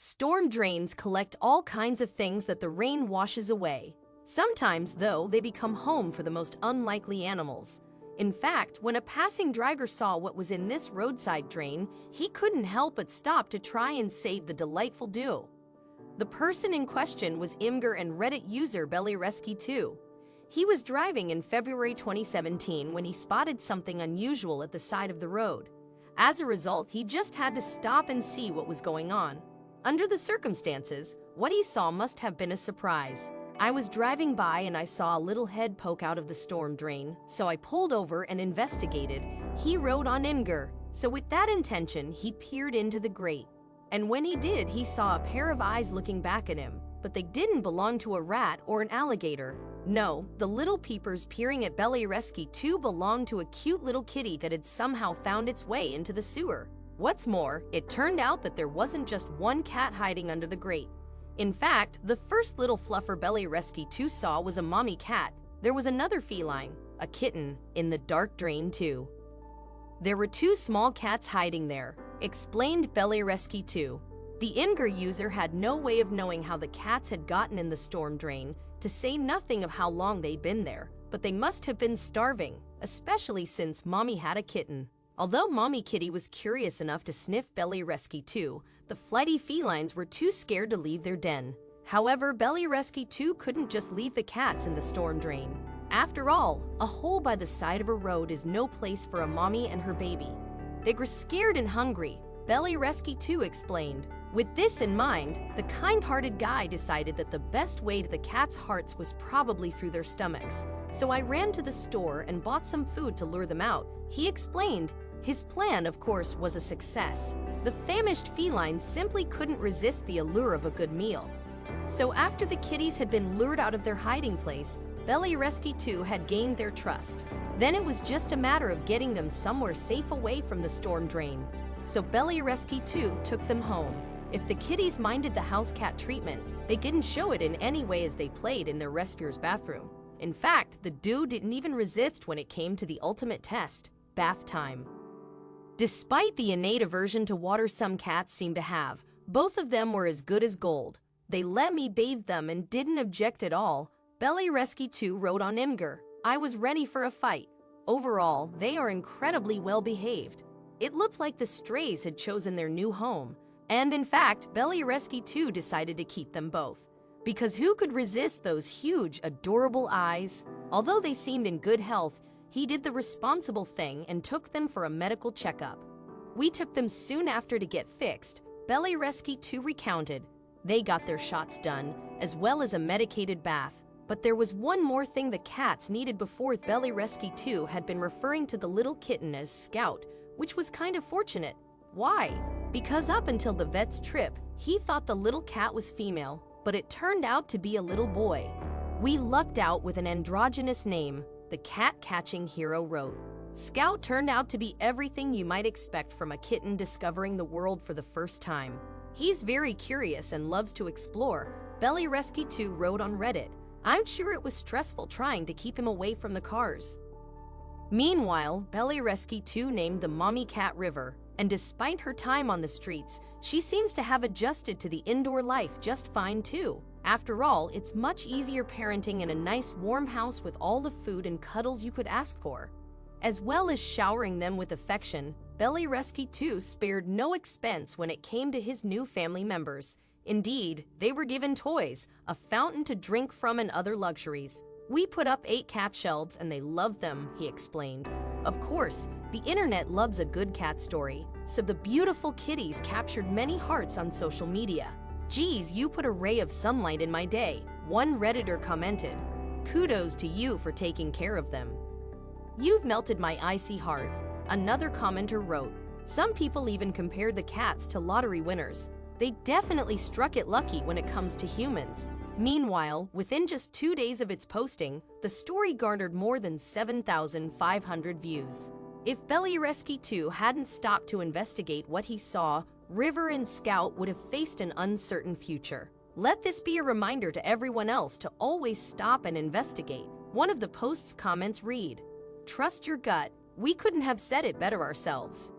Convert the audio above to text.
Storm drains collect all kinds of things that the rain washes away. Sometimes, though, they become home for the most unlikely animals. In fact, when a passing driver saw what was in this roadside drain, he couldn't help but stop to try and save the delightful dew. The person in question was Imgur and Reddit user Bellyresky2. He was driving in February 2017 when he spotted something unusual at the side of the road. As a result, he just had to stop and see what was going on. Under the circumstances, what he saw must have been a surprise. I was driving by and I saw a little head poke out of the storm drain, so I pulled over and investigated. He wrote on Imgur, so with that intention, he peered into the grate. And when he did, he saw a pair of eyes looking back at him, but they didn't belong to a rat or an alligator. No, the little peepers peering at Bellyresky2 belonged to a cute little kitty that had somehow found its way into the sewer. What's more, it turned out that there wasn't just one cat hiding under the grate. In fact, the first little fluffer Bellyresky2 saw was a mommy cat. There was another feline, a kitten, in the dark drain too. There were two small cats hiding there, explained Bellyresky2. The Imgur user had no way of knowing how the cats had gotten in the storm drain, to say nothing of how long they'd been there, but they must have been starving, especially since mommy had a kitten. Although Mommy Kitty was curious enough to sniff Bellyresky2, the flighty felines were too scared to leave their den. However, Bellyresky2 couldn't just leave the cats in the storm drain. After all, a hole by the side of a road is no place for a mommy and her baby. They were scared and hungry, Bellyresky2 explained. With this in mind, the kind-hearted guy decided that the best way to the cats' hearts was probably through their stomachs. So I ran to the store and bought some food to lure them out, he explained. His plan, of course, was a success. The famished felines simply couldn't resist the allure of a good meal. So after the kitties had been lured out of their hiding place, Bellyresky2 had gained their trust. Then it was just a matter of getting them somewhere safe away from the storm drain. So Bellyresky2 took them home. If the kitties minded the house cat treatment, they didn't show it in any way as they played in their rescuer's bathroom. In fact, the dude didn't even resist when it came to the ultimate test, bath time. Despite the innate aversion to water some cats seem to have, both of them were as good as gold. They let me bathe them and didn't object at all. Bellyresky2 wrote on Imgur, I was ready for a fight. Overall, they are incredibly well behaved. It looked like the strays had chosen their new home. And in fact, Bellyresky2 decided to keep them both. Because who could resist those huge, adorable eyes? Although they seemed in good health, he did the responsible thing and took them for a medical checkup. We took them soon after to get fixed, Bellyresky2 recounted. They got their shots done, as well as a medicated bath. But there was one more thing the cats needed before. Bellyresky2 had been referring to the little kitten as Scout, which was kind of fortunate. Why? Because up until the vet's trip, he thought the little cat was female, but it turned out to be a little boy. We lucked out with an androgynous name, the cat-catching hero wrote. Scout turned out to be everything you might expect from a kitten discovering the world for the first time. He's very curious and loves to explore, Bellyresky2 wrote on Reddit. I'm sure it was stressful trying to keep him away from the cars. Meanwhile, Bellyresky2 named the mommy cat River, and despite her time on the streets, she seems to have adjusted to the indoor life just fine too. After all, it's much easier parenting in a nice warm house with all the food and cuddles you could ask for. As well as showering them with affection, Bellyresky2 spared no expense when it came to his new family members. Indeed, they were given toys, a fountain to drink from and other luxuries. We put up 8 cat shelves and they loved them, he explained. Of course, the internet loves a good cat story, so the beautiful kitties captured many hearts on social media. Geez, you put a ray of sunlight in my day, one Redditor commented. Kudos to you for taking care of them. You've melted my icy heart, another commenter wrote. Some people even compared the cats to lottery winners. They definitely struck it lucky when it comes to humans. Meanwhile, within just 2 days of its posting, the story garnered more than 7,500 views. If Bellyresky2 hadn't stopped to investigate what he saw, River and Scout would have faced an uncertain future. Let this be a reminder to everyone else to always stop and investigate. One of the post's comments read, "Trust your gut. We couldn't have said it better ourselves."